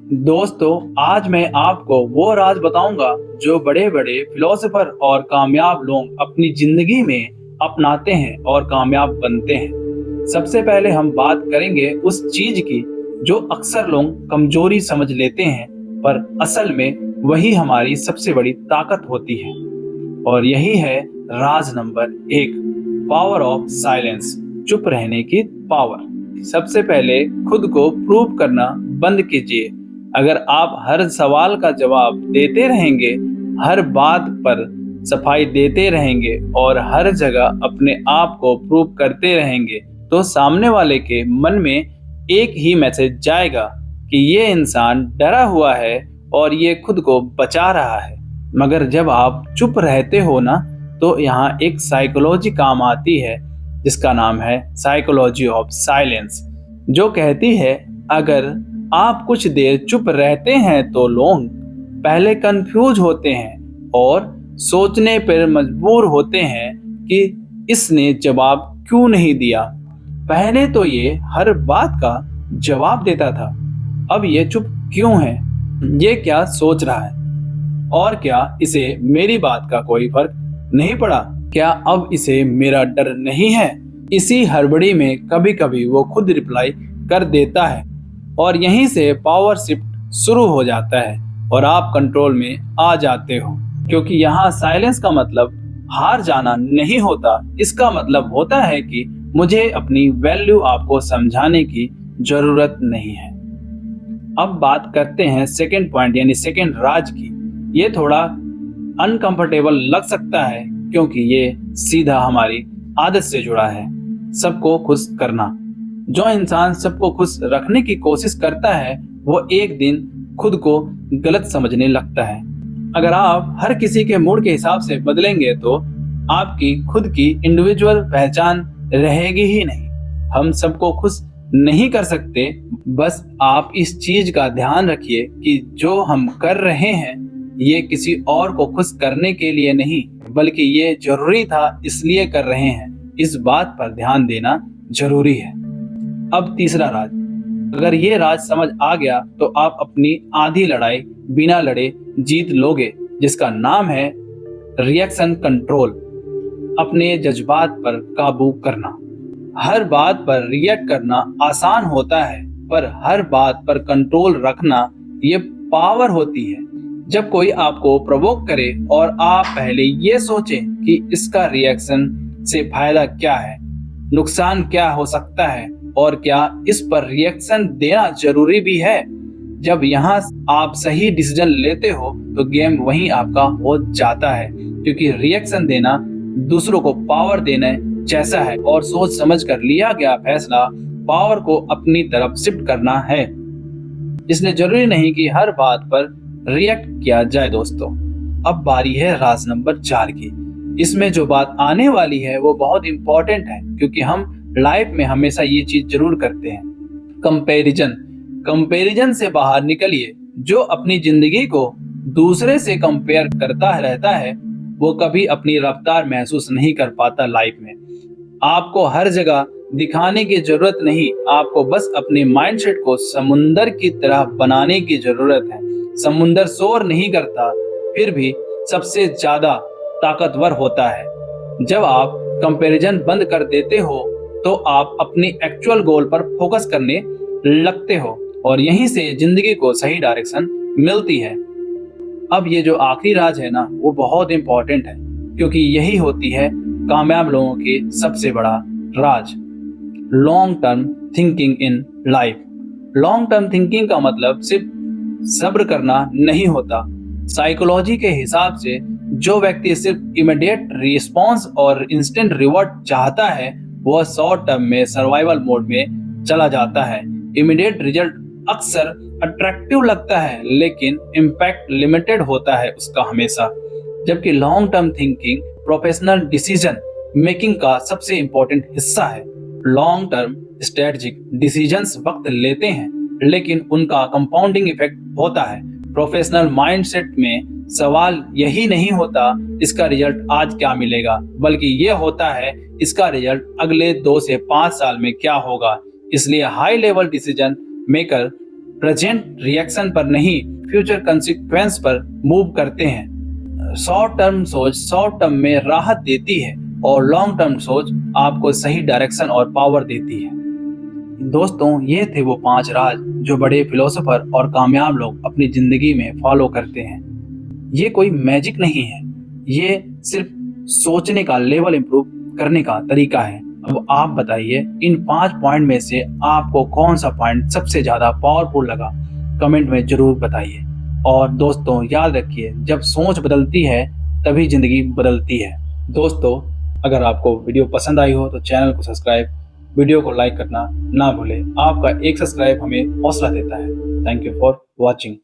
दोस्तों, आज मैं आपको वो राज बताऊंगा जो बड़े बड़े फिलोसोफर और कामयाब लोग अपनी जिंदगी में अपनाते हैं और कामयाब बनते हैं। सबसे पहले हम बात करेंगे उस चीज की जो अक्सर लोग कमजोरी समझ लेते हैं, पर असल में वही हमारी सबसे बड़ी ताकत होती है। और यही है राज नंबर 1, पावर ऑफ साइलेंस, चुप रहने की पावर। सबसे पहले खुद को प्रूव करना बंद कीजिए। अगर आप हर सवाल का जवाब देते रहेंगे, हर बात पर सफाई देते रहेंगे और हर जगह अपने आप को प्रूव करते रहेंगे, तो सामने वाले के मन में एक ही मैसेज जाएगा कि ये इंसान डरा हुआ है और ये खुद को बचा रहा है। मगर जब आप चुप रहते हो ना, तो यहाँ एक साइकोलॉजी काम आती है जिसका नाम है साइकोलॉजी ऑफ साइलेंस, जो कहती है अगर आप कुछ देर चुप रहते हैं तो लोग पहले कंफ्यूज होते हैं और सोचने पर मजबूर होते हैं कि इसने जवाब क्यों नहीं दिया। पहले तो ये हर बात का जवाब देता था, अब ये चुप क्यों है? ये क्या सोच रहा है? और क्या इसे मेरी बात का कोई फर्क नहीं पड़ा? क्या अब इसे मेरा डर नहीं है? इसी हड़बड़ी में कभी कभी वो खुद रिप्लाई कर देता है और यहीं से पावर शिफ्ट शुरू हो जाता है और आप कंट्रोल में आ जाते हो। क्योंकि यहाँ साइलेंस का मतलब हार जाना नहीं होता, इसका मतलब होता है कि मुझे अपनी वैल्यू आपको समझाने की जरूरत नहीं है। अब बात करते हैं सेकंड पॉइंट यानी सेकंड राज की। ये थोड़ा अनकंफर्टेबल लग सकता है क्योंकि ये सीधा हमारी आदत से जुड़ा है, सबको खुश करना। जो इंसान सबको खुश रखने की कोशिश करता है वो एक दिन खुद को गलत समझने लगता है। अगर आप हर किसी के मूड के हिसाब से बदलेंगे तो आपकी खुद की इंडिविजुअल पहचान रहेगी ही नहीं। हम सबको खुश नहीं कर सकते। बस आप इस चीज का ध्यान रखिए कि जो हम कर रहे हैं ये किसी और को खुश करने के लिए नहीं, बल्कि ये जरूरी था इसलिए कर रहे हैं। इस बात पर ध्यान देना जरूरी है। अब तीसरा राज, अगर ये राज समझ आ गया तो आप अपनी आधी लड़ाई बिना लड़े जीत लोगे, जिसका नाम है रिएक्शन कंट्रोल। अपने जज्बात पर काबू करना। हर बात पर रिएक्ट करना आसान होता है, पर हर बात पर कंट्रोल रखना ये पावर होती है। जब कोई आपको प्रोवोक करे और आप पहले ये सोचें कि इसका रिएक्शन से फायदा क्या है, नुकसान क्या हो सकता है और क्या इस पर रिएक्शन देना जरूरी भी है। जब यहाँ आप सही डिसीजन लेते हो तो गेम वहीं आपका हो जाता है, क्योंकि रिएक्शन देना दूसरों को पावर देने जैसा है और सोच समझ कर लिया गया फैसला पावर को अपनी तरफ शिफ्ट करना है। इसलिए जरूरी नहीं कि हर बात पर रिएक्ट किया जाए। दोस्तों, अब बारी है राज नंबर 4 की। इसमें जो बात आने वाली है वो बहुत इंपॉर्टेंट है, क्योंकि हम लाइफ में हमेशा ये चीज जरूर करते हैं, कंपैरिजन से बाहर निकलिए। जो अपनी जिंदगी को दूसरे से कंपेयर करता रहता है वो कभी अपनी रफ्तार महसूस नहीं कर पाता लाइफ में। आपको हर जगह दिखाने की जरूरत नहीं, आपको बस अपने माइंडसेट को समुंदर की तरह बनाने की जरूरत है। समुंदर शोर नहीं करता, फिर भी सबसे ज्यादा ताकतवर होता है। जब आप कंपैरिजन बंद कर देते हो तो आप अपनी एक्चुअल गोल पर फोकस करने लगते हो और यहीं से जिंदगी को सही डायरेक्शन मिलती है। अब ये जो आखिरी राज है ना, वो बहुत इंपॉर्टेंट है, क्योंकि यही होती है कामयाब लोगों की सबसे बड़ा राज, long term thinking in life. Long term thinking का मतलब सिर्फ सब्र करना नहीं होता। साइकोलॉजी के हिसाब से जो व्यक्ति सिर्फ इमीडिएट रिस्पॉन्स और इंस्टेंट रिवॉर्ड चाहता है वह शॉर्ट टर्म में सर्वाइवल मोड में चला जाता है। इमीडिएट रिजल्ट अक्सर अट्रैक्टिव लगता है, लेकिन इम्पैक्ट लिमिटेड होता है उसका हमेशा। जबकि long term thinking professional decision making का सबसे इंपॉर्टेंट हिस्सा है। लॉन्ग टर्म स्ट्रेटजिक डिसीजंस वक्त लेते हैं, लेकिन उनका कंपाउंडिंग इफेक्ट होता है। प्रोफेशनल माइंडसेट में सवाल यही नहीं होता इसका रिजल्ट आज क्या मिलेगा, बल्कि ये होता है इसका रिजल्ट अगले 2 से 5 साल में क्या होगा। इसलिए high level decision maker present reaction पर नहीं, फ्यूचर कंसिक्वेंस पर मूव करते हैं। शॉर्ट टर्म सोच शॉर्ट टर्म में राहत देती है और लॉन्ग टर्म सोच आपको सही डायरेक्शन और पावर देती है। दोस्तों, ये थे वो 5 राज जो बड़े फिलोसोफर और कामयाब लोग अपनी जिंदगी में फॉलो करते हैं। ये कोई मैजिक नहीं है, ये सिर्फ सोचने का लेवल इंप्रूव करने का तरीका है। अब आप बताइए, इन 5 पॉइंट में से आपको कौन सा पॉइंट सबसे ज्यादा पावरफुल लगा? कमेंट में जरूर बताइए। और दोस्तों, याद रखिए, जब सोच बदलती है तभी जिंदगी बदलती है। दोस्तों, अगर आपको वीडियो पसंद आई हो तो चैनल को सब्सक्राइब, वीडियो को लाइक करना ना भूलें। आपका एक सब्सक्राइब हमें हौसला देता है। Thank you for watching.